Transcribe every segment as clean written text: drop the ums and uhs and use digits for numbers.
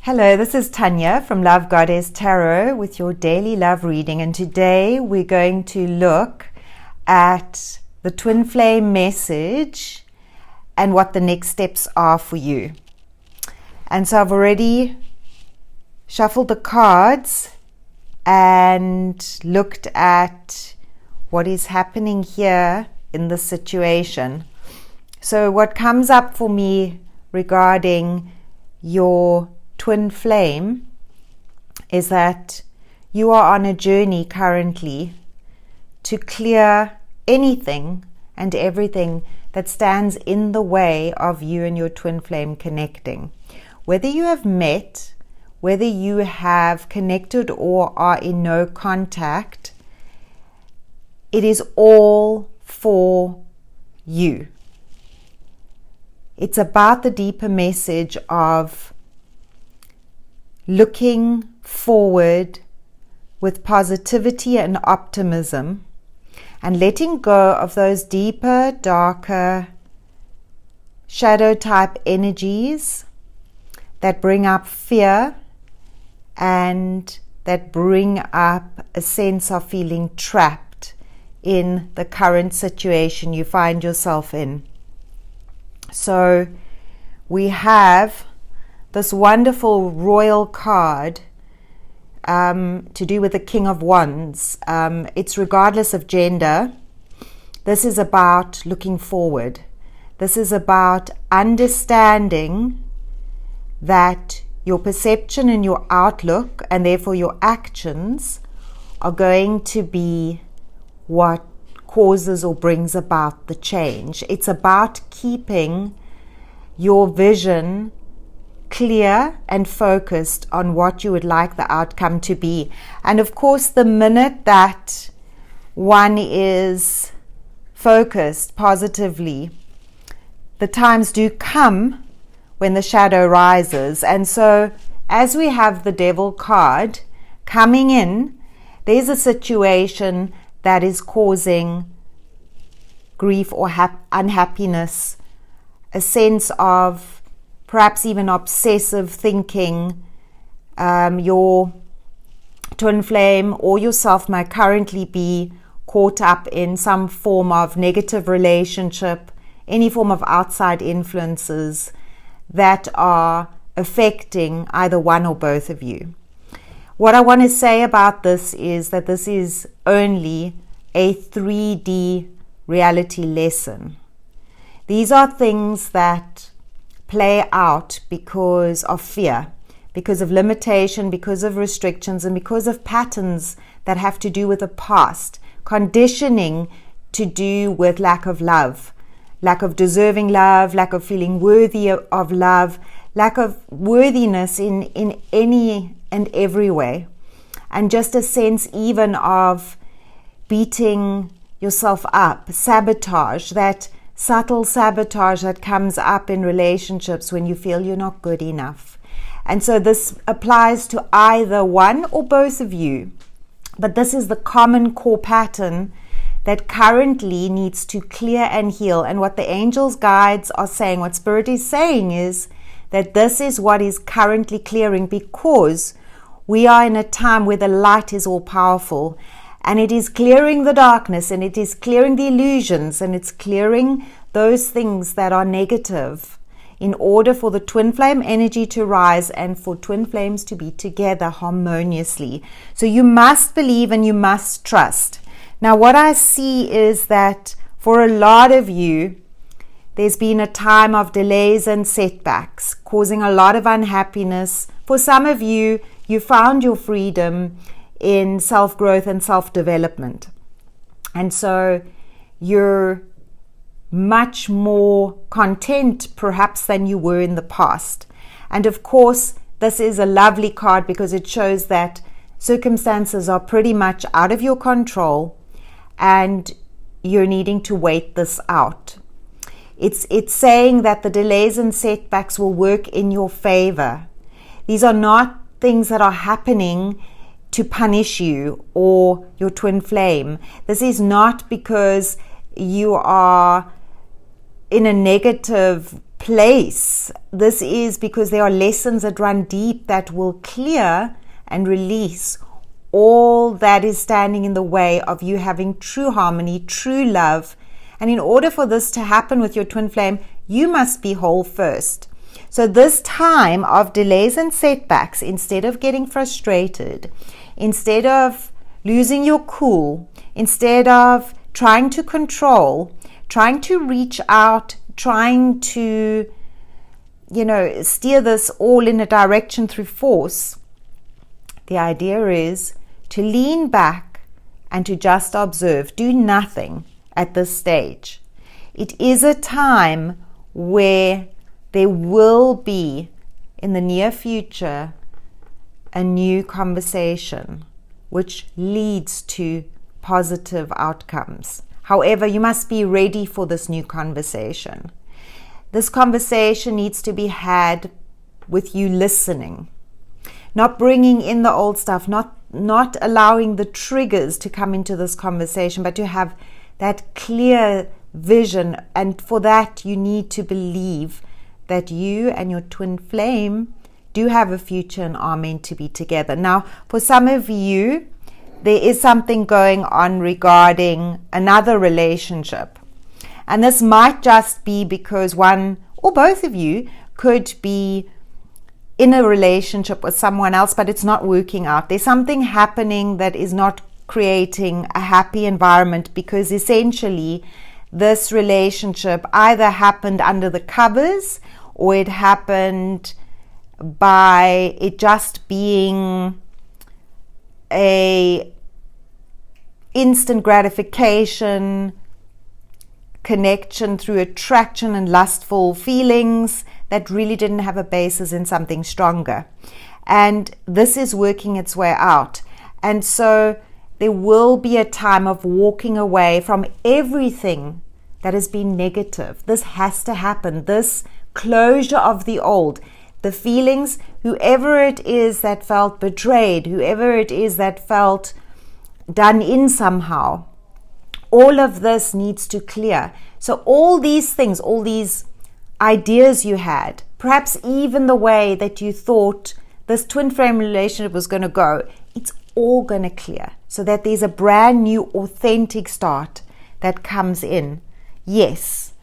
Hello, this is Tanja from Love Goddess Tarot with your daily love reading, and today we're going to look at the twin flame message and what the next steps are for you. And so I've already shuffled the cards and looked at what is happening here in this situation. So what comes up for me regarding your twin flame is that you are on a journey currently to clear anything and everything that stands in the way of you and your twin flame connecting. Whether you have met, whether you have connected or are in no contact, it is all for you. It's about the deeper message of looking forward with positivity and optimism and letting go of those deeper, darker, shadow type energies that bring up fear and that bring up a sense of feeling trapped in the current situation you find yourself in. So we have this wonderful royal card to do with the King of Wands. It's regardless of gender. This is about looking forward. This is about understanding that your perception and your outlook, and therefore your actions, are going to be what causes or brings about the change. It's about keeping your vision clear and focused on what you would like the outcome to be. And of course, the minute that one is focused positively, the times do come when the shadow rises. And so as we have the Devil card coming in, there's a situation that is causing grief or unhappiness, a sense of perhaps even obsessive thinking. Your twin flame or yourself might currently be caught up in some form of negative relationship, any form of outside influences that are affecting either one or both of you. What I want to say about this is that this is only a 3D reality lesson. These are things that play out because of fear, because of limitation, because of restrictions, and because of patterns that have to do with the past, conditioning to do with lack of love, lack of deserving love, lack of feeling worthy of love, lack of worthiness in any and every way, and just a sense even of beating yourself up, sabotage, that subtle sabotage that comes up in relationships when you feel you're not good enough. And so this applies to either one or both of you. But this is the common core pattern that currently needs to clear and heal. And what the angels' guides are saying, what Spirit is saying, is that this is what is currently clearing, because we are in a time where the light is all powerful. And it is clearing the darkness, and it is clearing the illusions, and it's clearing those things that are negative in order for the twin flame energy to rise and for twin flames to be together harmoniously. So you must believe and you must trust. Now, what I see is that for a lot of you, there's been a time of delays and setbacks, causing a lot of unhappiness. For some of you, you found your freedom in self-growth and self-development. And so you're much more content perhaps than you were in the past. And of course, this is a lovely card because it shows that circumstances are pretty much out of your control and you're needing to wait this out. It's saying that the delays and setbacks will work in your favor. These are not things that are happening to punish you or your twin flame. This is not because you are in a negative place. This is because there are lessons that run deep that will clear and release all that is standing in the way of you having true harmony, true love. And in order for this to happen with your twin flame, you must be whole first. So this time of delays and setbacks, instead of getting frustrated, instead of losing your cool, instead of trying to control, trying to reach out, trying to, steer this all in a direction through force, the idea is to lean back and to just observe. Do nothing at this stage. It is a time where there will be, in the near future, a new conversation which leads to positive outcomes. However, you must be ready for this new conversation. This conversation needs to be had with you listening, not bringing in the old stuff, not allowing the triggers to come into this conversation, but to have that clear vision. And for that, you need to believe that you and your twin flame do have a future and are meant to be together. Now, for some of you, there is something going on regarding another relationship. And this might just be because one or both of you could be in a relationship with someone else, but it's not working out. There's something happening that is not creating a happy environment, because essentially this relationship either happened under the covers or it happened by it just being a instant gratification connection through attraction and lustful feelings that really didn't have a basis in something stronger. And this is working its way out. And so there will be a time of walking away from everything that has been negative. This has to happen. This closure of the old, the feelings, whoever it is that felt betrayed, whoever it is that felt done in somehow, all of this needs to clear. So all these things, all these ideas you had, perhaps even the way that you thought this twin flame relationship was going to go, it's all going to clear so that there's a brand new authentic start that comes in. Yes,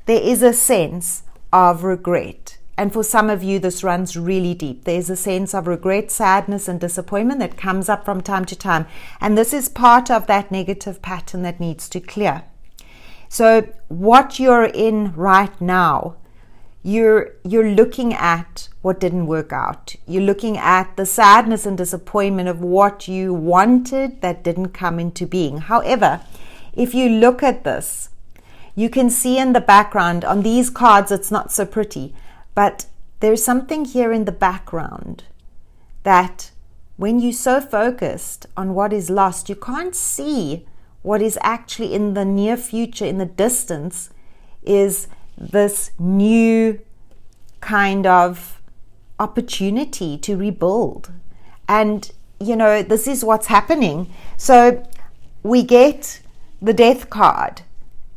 there is a sense of regret. And for some of you, this runs really deep. There's a sense of regret, sadness, and disappointment that comes up from time to time. And this is part of that negative pattern that needs to clear. So what you're in right now, you're looking at what didn't work out. You're looking at the sadness and disappointment of what you wanted that didn't come into being. However, if you look at this, you can see in the background, on these cards, it's not so pretty, but there's something here in the background that when you're so focused on what is lost, you can't see what is actually in the near future, in the distance, is this new kind of opportunity to rebuild. And, this is what's happening. So we get the death card.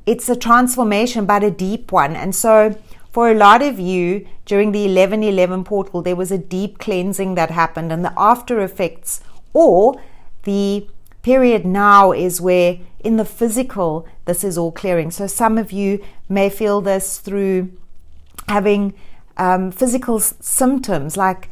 It's a transformation, but a deep one. And so for a lot of you, during the 11/11 portal, there was a deep cleansing that happened, and the after effects, or the period now, is where in the physical, this is all clearing. So some of you may feel this through having physical symptoms like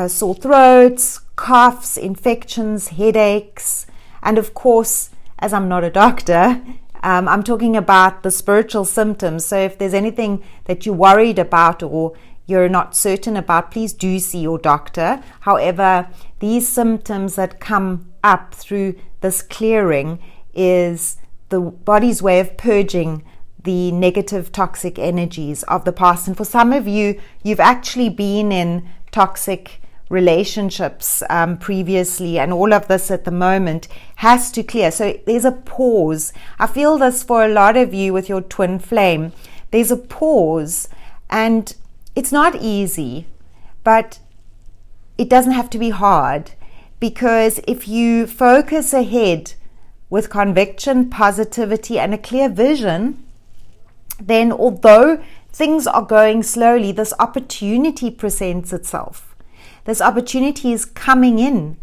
sore throats, coughs, infections, headaches, and of course, as I'm not a doctor, I'm talking about the spiritual symptoms. So if there's anything that you're worried about or you're not certain about, please do see your doctor. However, these symptoms that come up through this clearing is the body's way of purging the negative toxic energies of the past. And for some of you, you've actually been in toxic relationships previously, and all of this at the moment has to clear. So there's a pause. I feel this for a lot of you with your twin flame. There's a pause, and it's not easy, but it doesn't have to be hard, because if you focus ahead with conviction, positivity, and a clear vision, then although things are going slowly, this opportunity presents itself. This opportunity is coming in.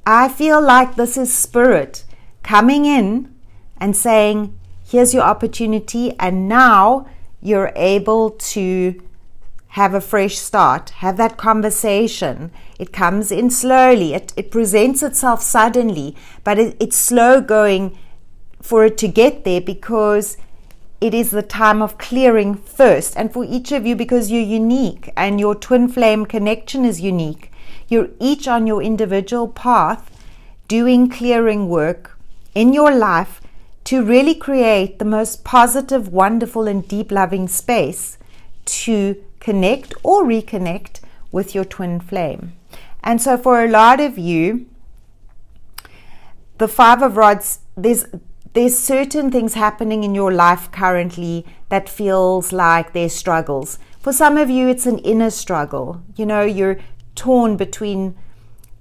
I feel like this is spirit coming in and saying, here's your opportunity, and now you're able to have a fresh start, have that conversation. It comes in slowly. It presents itself suddenly, but it's slow going for it to get there, because it is the time of clearing first. And for each of you, because you're unique and your twin flame connection is unique, you're each on your individual path doing clearing work in your life to really create the most positive, wonderful, and deep loving space to connect or reconnect with your twin flame. And so for a lot of you, the Five of Rods, there's certain things happening in your life currently that feels like there's struggles. For some of you, it's an inner struggle. You know, you're torn between,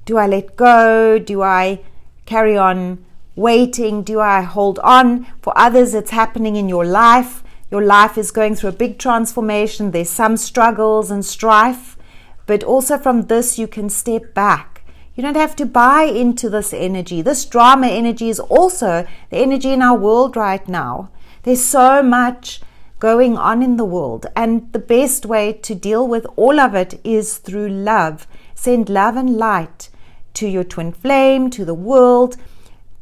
do I let go? Do I carry on waiting? Do I hold on? For others, it's happening in your life. Your life is going through a big transformation. There's some struggles and strife, but also from this, you can step back. You don't have to buy into this energy. This drama energy is also the energy in our world right now. There's so much going on in the world, and the best way to deal with all of it is through love. Send love and light to your twin flame, to the world,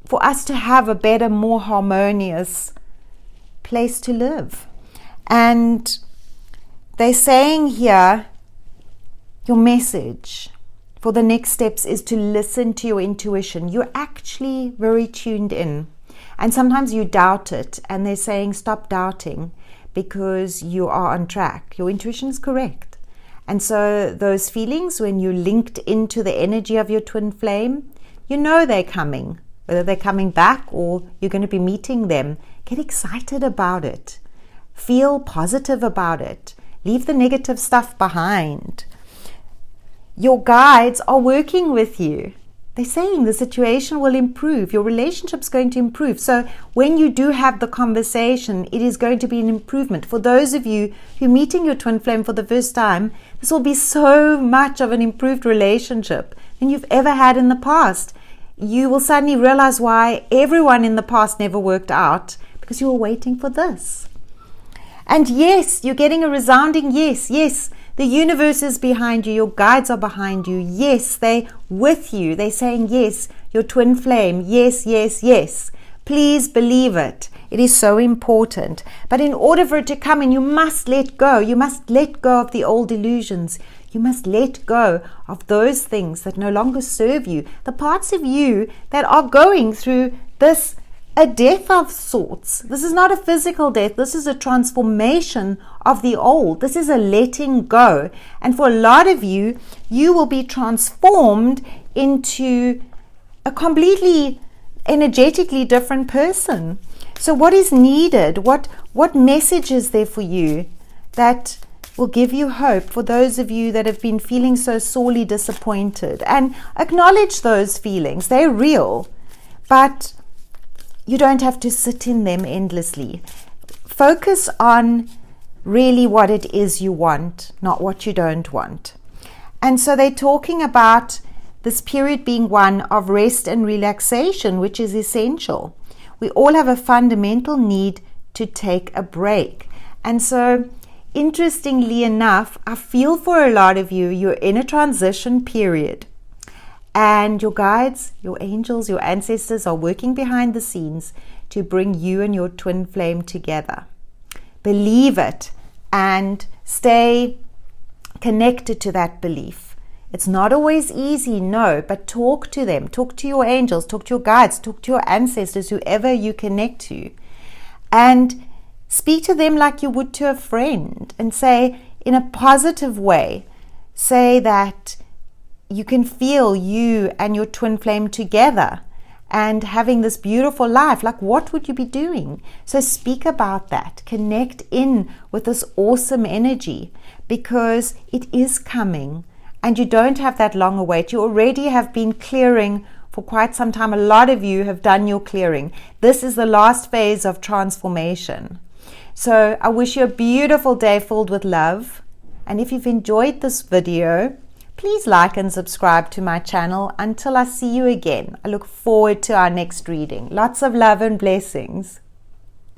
for us to have a better, more harmonious place to live. And they're saying here, your message for the next steps is to listen to your intuition. You're actually very tuned in, and sometimes you doubt it, and they're saying stop doubting, because you are on track. Your intuition is correct. And so those feelings, when you're linked into the energy of your twin flame, you know they're coming. Whether they're coming back or you're going to be meeting them, get excited about it. Feel positive about it. Leave the negative stuff behind. Your guides are working with you. They're saying the situation will improve. Your relationship's going to improve. So when you do have the conversation, it is going to be an improvement. For those of you who are meeting your twin flame for the first time, this will be so much of an improved relationship than you've ever had in the past. You will suddenly realize why everyone in the past never worked out, because you were waiting for this. And yes, you're getting a resounding yes. Yes, the universe is behind you. Your guides are behind you. Yes, they're with you. They're saying yes, your twin flame. Yes, yes, yes. Please believe it. It is so important. But in order for it to come in, you must let go. You must let go of the old illusions. You must let go of those things that no longer serve you. The parts of you that are going through this, a death of sorts. This is not a physical death. This is a transformation of the old. This is a letting go. And for a lot of you, you will be transformed into a completely energetically different person. So what is needed? What message is there for you that will give you hope, for those of you that have been feeling so sorely disappointed? And acknowledge those feelings. They're real. But you don't have to sit in them endlessly. Focus on really what it is you want, not what you don't want. And so they're talking about this period being one of rest and relaxation, which is essential. We all have a fundamental need to take a break. And so, interestingly enough, I feel for a lot of you, you're in a transition period. And your guides, your angels, your ancestors are working behind the scenes to bring you and your twin flame together. Believe it and stay connected to that belief. It's not always easy, no, but talk to them. Talk to your angels, talk to your guides, talk to your ancestors, whoever you connect to. And speak to them like you would to a friend, and say in a positive way, say that you can feel you and your twin flame together and having this beautiful life. Like, what would you be doing? So speak about that. Connect in with this awesome energy, because it is coming and you don't have that long a wait. You already have been clearing for quite some time. A lot of you have done your clearing. This is the last phase of transformation. So I wish you a beautiful day filled with love. And if you've enjoyed this video, please like and subscribe to my channel. Until I see you again, I look forward to our next reading. Lots of love and blessings.